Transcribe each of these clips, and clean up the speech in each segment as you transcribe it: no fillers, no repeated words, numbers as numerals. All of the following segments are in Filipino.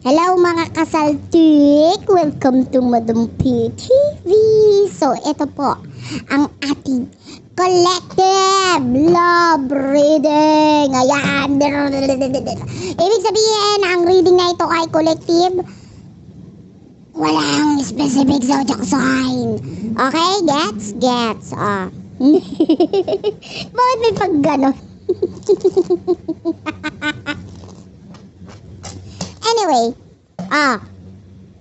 Hello mga kasaltik! Welcome to Madam P TV! So, ito po ang ating collective love reading. Ayan! Ibig sabihin, ang reading na ito ay collective. Walang specific zodiac sign. Okay? Gets? Bakit may pag ganon? Anyway,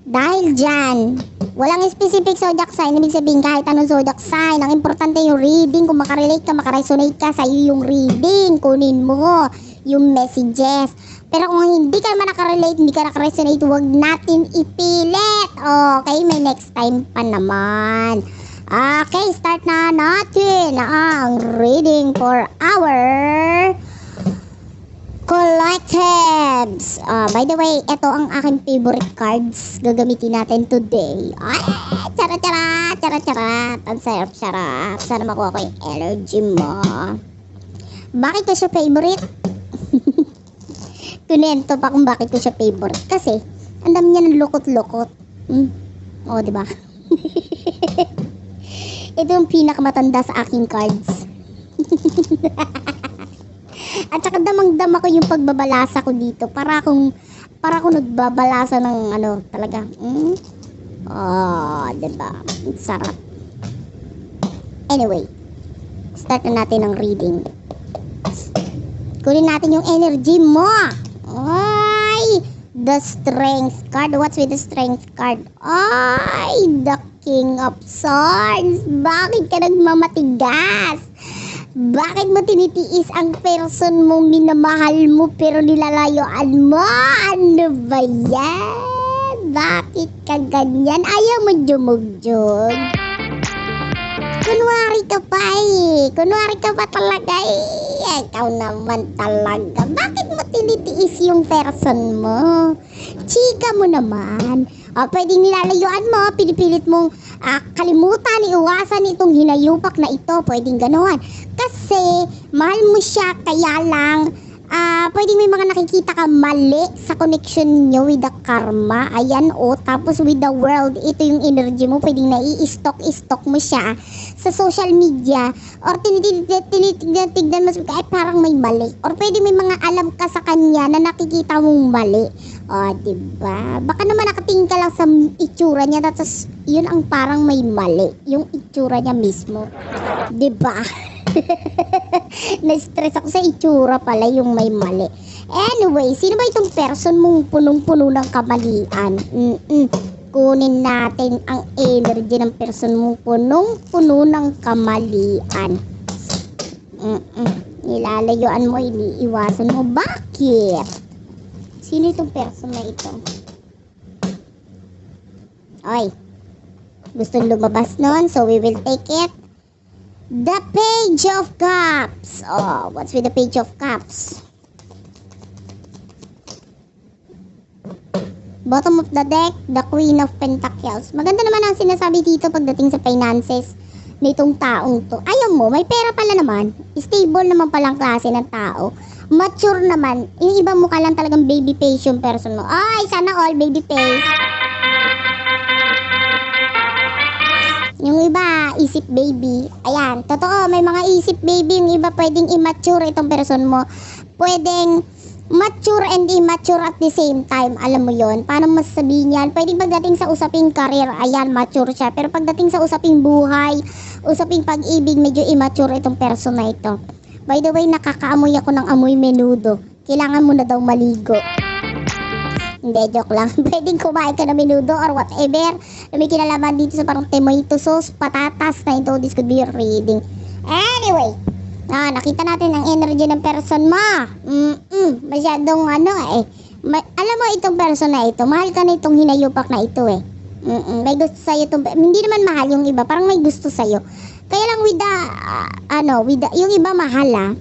dahil dyan, walang specific zodiac sign, ibig sabihin kahit anong zodiac sign, ang importante yung reading, kung makarelate ka, makaresonate ka, sa'yo yung reading, kunin mo yung messages. Pero kung hindi ka naman nakarelate, hindi ka nakaresonate, huwag natin ipilit. Okay, may next time pa naman. Okay, start na natin ang reading for our collectives. By the way, ito ang aking favorite cards. Gagamitin natin today. Ay, charot. Ang sarap. Sana makuha ko yung energy mo. Bakit ko siya favorite? Kunento pa kung bakit ko siya favorite. Kasi, ang dami niya ng lukot-lukot. Diba? Ito yung pinakamatanda sa aking cards. At saka damang-dama ko yung pagbabalasa ko dito. Para akong nagbabalasa ng talaga. Diba? Sarap. Anyway, start na natin ang reading. Kunin natin yung energy mo. Ay! The strength card. What's with the strength card? Ay! The King of Swords. Bakit ka nagmamatigas? Bakit mo tinitiis ang person mong minamahal mo pero nilalayuan mo? Ano ba yan? Bakit ka ganyan? Ayaw mo jumugjug? Kunwari ka pa talaga eh. Ikaw naman talaga. Bakit mo tinitiis yung person mo? Chika mo naman. Pwedeng nilalayuan mo, pinipilit mong kalimutan, iwasan itong hinayupak na ito. Pwedeng gano'n. Kasi, mahal mo siya, kaya lang, pwedeng may mga nakikita ka mali sa connection nyo with the karma. Ayan, tapos with the world, ito yung energy mo. Pwedeng nai-stalk mo siya sa social media. Or tinitignan mo, parang may mali. Or pwedeng may mga alam ka sa kanya na nakikita mong mali. Diba? Baka naman nakatingin ka lang sa itsura niya, tapos yun ang parang may mali. Yung itsura niya mismo. Diba? Na-stress ako sa itsura pala yung may mali. Anyway, sino ba itong person mong punong-puno ng kamalian? Kunin natin ang energy ng person mong punong-puno ng kamalian. Nilalayuan mo, iniiwasan mo. Bakit? Sino itong person na ito? Oy, gustong lumabas nun, so we will take it. The Page of Cups. What's with the Page of Cups? Bottom of the deck, the Queen of Pentacles. Maganda naman ang sinasabi dito pagdating sa finances nitong taong to. Ayaw mo, may pera pala naman. Stable naman palang klase ng tao. Mature naman. Yung iba mukha lang talagang baby face yung person mo. Ay, sana all baby face. Yung iba, isip baby. Ayan, totoo, may mga isip baby. Yung iba pwedeng immature itong person mo. Pwedeng mature and immature at the same time. Alam mo yon? Paano masasabihin yan? Pwedeng pagdating sa usaping career, ayan, mature siya. Pero pagdating sa usaping buhay, usaping pag-ibig, medyo immature itong person na ito. By the way, nakakaamoy ako ng amoy menudo. Kailangan mo na daw maligo. Hindi, joke lang. Pwedeng kumain ka ng menudo or whatever. May kinalaman dito sa parang tomato sauce, patatas na ito. This could be your reading. Anyway, nakita natin ang energy ng person mo. Masyadong alam mo itong person na ito, mahal ka na itong hinayupak na ito eh. May gusto sa'yo itong, hindi naman mahal yung iba, parang may gusto sa'yo. Kaya lang yung iba mahal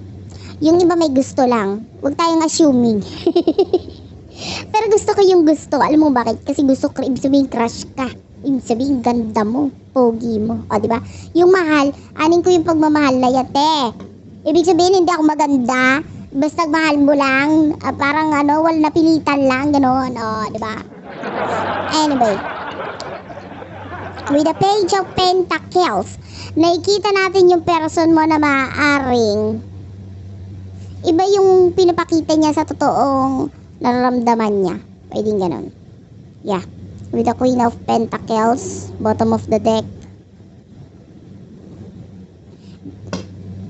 yung iba may gusto lang. Huwag tayong assuming. Pero gusto ko yung gusto. Alam mo bakit? Kasi gusto ko, ibig sabihin crush ka. Ibig sabihin ganda mo, pogi mo. Diba? Yung mahal, anin ko yung pagmamahal na yate. Ibig sabihin hindi ako maganda, basta mahal mo lang, parang ano, wala napilitan lang, gano'n, di ba? Anyway, with the page of pentacles, nakikita natin yung person mo na maaaring iba yung pinapakita niya sa totoong nararamdaman niya. Pwedeng gano'n. Yeah. With the Queen of Pentacles, bottom of the deck.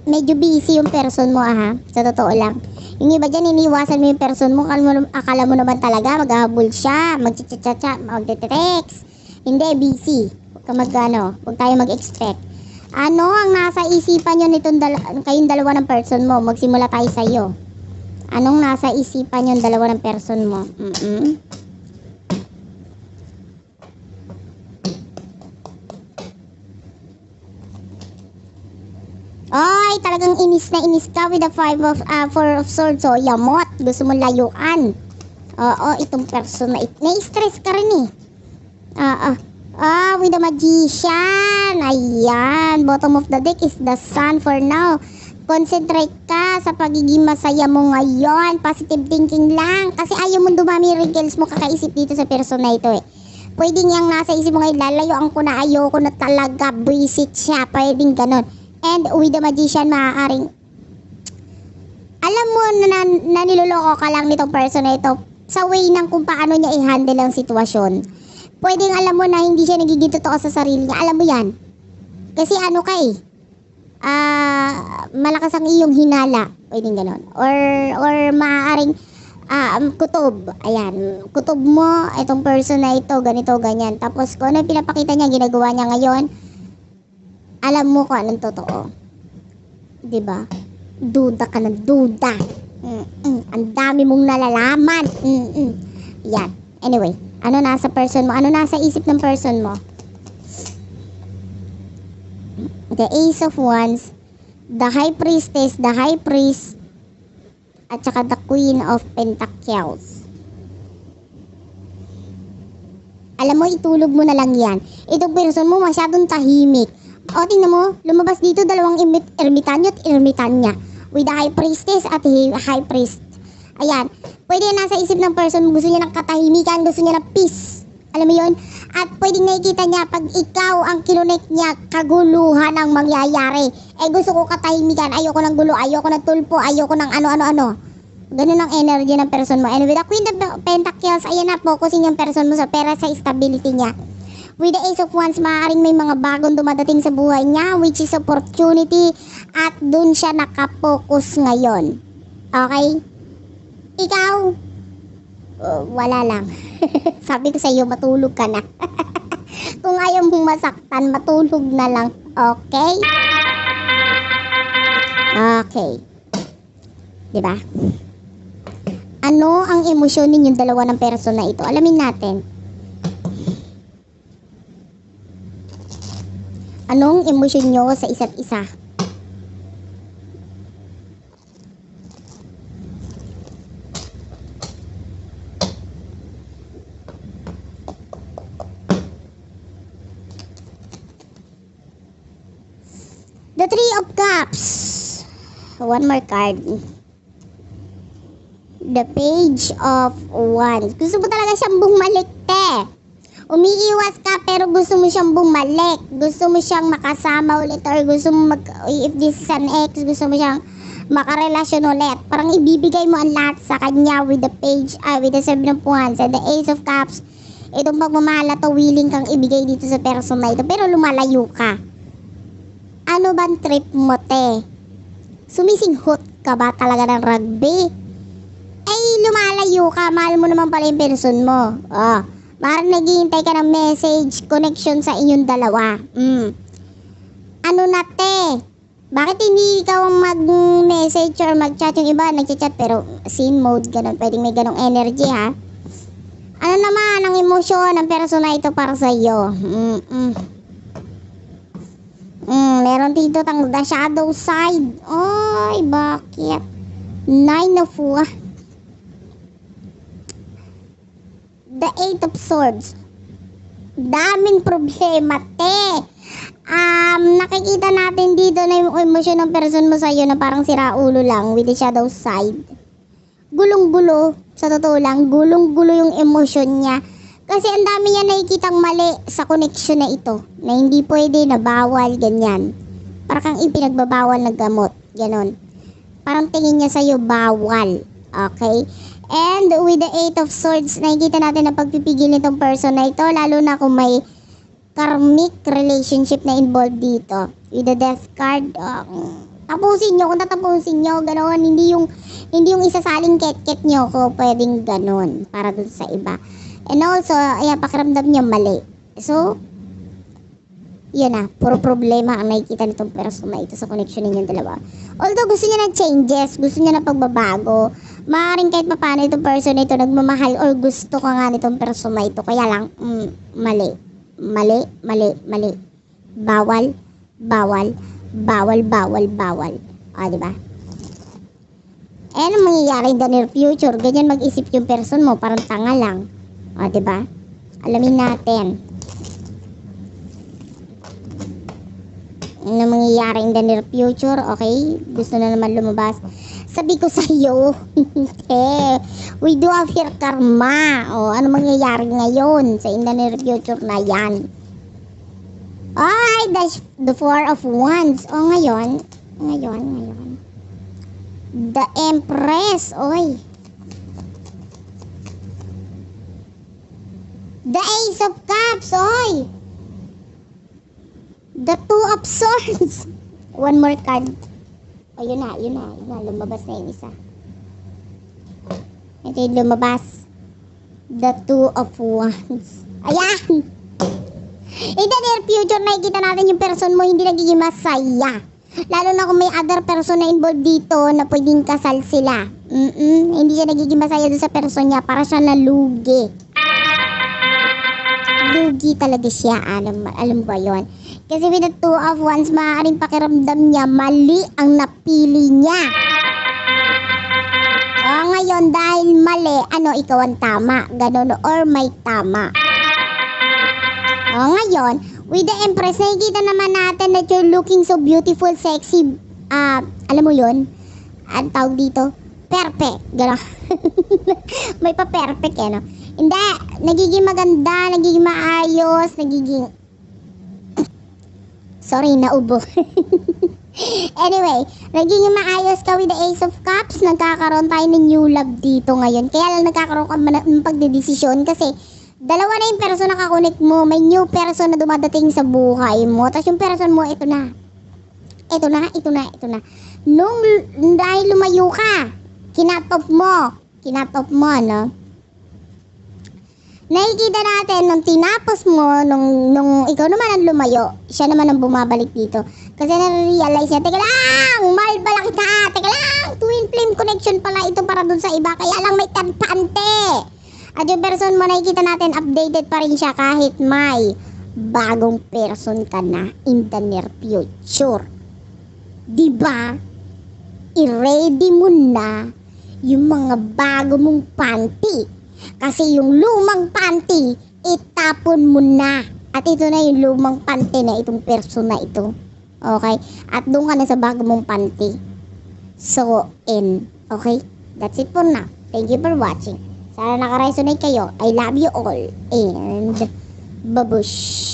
Medyo busy yung person mo, sa totoo lang. Yung iba dyan, iniwasan mo yung person mo, akala mo naman talaga, maghahabol siya, mag-chat-chat, mag-text. Hindi, busy. Huwag tayo mag-expect. Ano ang nasa isipan nyo nitong kayong dalawa ng person mo? Magsimula tayo sa'yo. Anong nasa isipan yung dalawa ng person mo? Ay, talagang inis na inis ka with the four of swords. So, yamot. Gusto mo layuan. Oo, itong person na na-stress ka rin eh. With the magician. Ayan. Bottom of the deck is the sun for now. Concentrate ka sa pagiging masaya mo ngayon. Positive thinking lang. Kasi ayaw mo dumami wrinkles mo kakaisip dito sa person na ito eh. Pwedeng yung nasa isip mo ngayon, lalayuan ko na, ayoko na talaga, visit siya. Pwedeng ganon. And with the magician, maaaring alam mo na niloloko ka lang nitong person na ito sa way ng kung paano niya i-handle ang sitwasyon. Pwedeng alam mo na hindi siya nagiging totoo sa sarili niya. Alam mo yan. Kasi ano ka eh. Malakas ang iyong hinala. Pwedeng ganon. Or maaaring kutob. Ayan. Kutob mo, itong person na ito, ganito, ganyan. Tapos kung ano yung pinapakita niya, ginagawa niya ngayon, alam mo kung anong totoo. Diba? Duda ka ng duda. Ang dami mong nalalaman. Yan. Anyway, ano nasa person mo? Ano nasa isip ng person mo? The Ace of Wands, the High Priestess, the High Priest, at saka the Queen of Pentacles. Alam mo, itulog mo na lang yan. Itong person mo masyadong tahimik. O, tingnan mo, lumabas dito dalawang ermitanyo at ermitanya. With the High Priestess at High Priest. Ayan. Pwede nasa isip ng person, gusto niya ng katahimikan, gusto niya ng peace. Alam mo yun? At pwedeng nakikita niya, pag ikaw ang kinunik niya, kaguluhan ang mangyayari. Gusto ko katahimikan, ayoko ng gulo, ayoko ng tulpo, ayoko ng ano-ano-ano. Ganun ang energy ng person mo. And with the Queen of Pentacles, ayan na, focusing yung person mo sa pera, sa stability niya. With the Ace of Wands, maaaring may mga bagong dumadating sa buhay niya, which is opportunity, at dun siya nakapokus ngayon. Okay? Ikaw, wala lang. Sabi ko sa iyo, matulog ka na. Kung ayaw mong masaktan, matulog na lang. Okay? Okay. Diba? Ano ang emosyon ninyong dalawa ng person na ito? Alamin natin. Anong emosyon nyo sa isa't isa? The Three of Cups. One more card. The Page of Wands. Gusto mo talaga siyang bumalik, te. Umiiwas ka pero gusto mo siyang bumalik. Gusto mo siyang makasama ulit or gusto mo if this is an ex, gusto mo siyang makarelasyon ulit. Parang ibibigay mo ang lahat sa kanya with the page, with the Seven of Wands and the Ace of Cups. Itong pagmamahal na to, willing kang ibigay dito sa person na ito pero lumalayo ka. Ano bang trip mo, te? Sumisinghot ka ba talaga ng rugby? Lumalayo ka. Mahal mo naman pala yung person mo. Parang naghihintay ka ng message, connection sa inyong dalawa. Ano na, te? Bakit hindi ikaw mag-message or mag-chat? Yung iba nag-chat pero scene mode, ganun. Pwedeng may ganong energy, ha? Ano naman ang emosyon ng person na ito para sa iyo? Meron dito the shadow side. Ay, bakit? Nine of Wands. The Eight of Swords. Daming problema, te. nakikita natin dito na yung emosyon ng person mo sa'yo na parang siraulo lang with the shadow side. Gulong-gulo, sa totoo lang, gulong-gulo yung emosyon niya. Kasi ang dami niya nakikitang mali sa connection na ito. Na hindi pwede, na bawal, ganyan. Parang kang ipinagbabawal na gamot, ganon. Parang tingin niya sa'yo, bawal. Okay? And with the 8 of Swords, nakikita natin na pagpipigil nitong person na ito, lalo na kung may karmic relationship na involved dito. With the Death card, tapusin nyo, kung tatapusin nyo, gano'n, hindi yung isasaling ket-ket nyo ko, pwedeng gano'n, para dun sa iba. And also, ayan, pakiramdam niya mali. So, yun na, puro problema ang nakikita nitong person na ito sa connection ninyong dalawa. Although, gusto niya ng changes, gusto niya ng pagbabago, maaaring kahit paano itong person na ito nagmamahal or gusto ka nga nitong person na ito, kaya lang, mali. Bawal. Diba? Anong mangyayari in the near future? Ganyan mag-isip yung person mo, parang tanga lang. Diba? Alamin natin. Ano mangyayari in the near future? Okay? Gusto na naman lumabas. Sabi ko sa iyo, we do have here karma. Ano mangyayari ngayon sa in the near future na yan? Ay, the 4 of Wands. Ngayon. The Empress. Oy. The Ace of Cups. Oy. The 2 of Swords. One more card. Yun na. Lumabas na yung isa. Ito yung lumabas. The 2 of Wands. Ayan! In the near future, nakikita natin yung person mo hindi nagiging masaya. Lalo na kung may other person na involved dito na pwedeng kasal sila. Hindi siya nagiging masaya doon sa person niya. Para siya nalugi. Lugi talaga siya. Alam ba yun? Kasi with the 2 of Wands, maaaring pakiramdam niya mali ang napili niya. Ngayon, dahil mali, ikaw ang tama. Ganon, or may tama. Ngayon, with the Empress, nakikita naman natin that you're looking so beautiful, sexy. Alam mo yun? Ang tawag dito, perfect. Ganon. May pa-perfect, no? Hindi, nagiging maganda, nagiging maayos, nagiging... Sorry, naubo. Anyway, naging maayos ka with the Ace of Cups. Nagkakaroon tayo ng new love dito ngayon. Kaya lang nagkakaroon ka ng pagdedesisyon kasi dalawa na yung person na kakonek mo. May new person na dumadating sa buhay mo. Tapos yung person mo, ito na. Nung dahil lumayo ka, kinatop mo, no? Nakikita natin nung tinapos mo, nung ikaw naman ang lumayo, siya naman ang bumabalik dito. Kasi na-realize niya, teka lang, mahal pala kita, teka lang, twin flame connection pala ito para dun sa iba, kaya lang may tantante. At yung person mo, nakikita natin, updated pa rin siya kahit may bagong person ka na in the near future. Diba? I-ready mo na yung mga bago mong panty. Kasi yung lumang panty, itapon mo na. At ito na yung lumang panty na itong person na ito. Okay? At doon ka na sa bago mong panty. So, okay? That's it for now. Thank you for watching. Sana naka-resonate kayo. I love you all. And babush.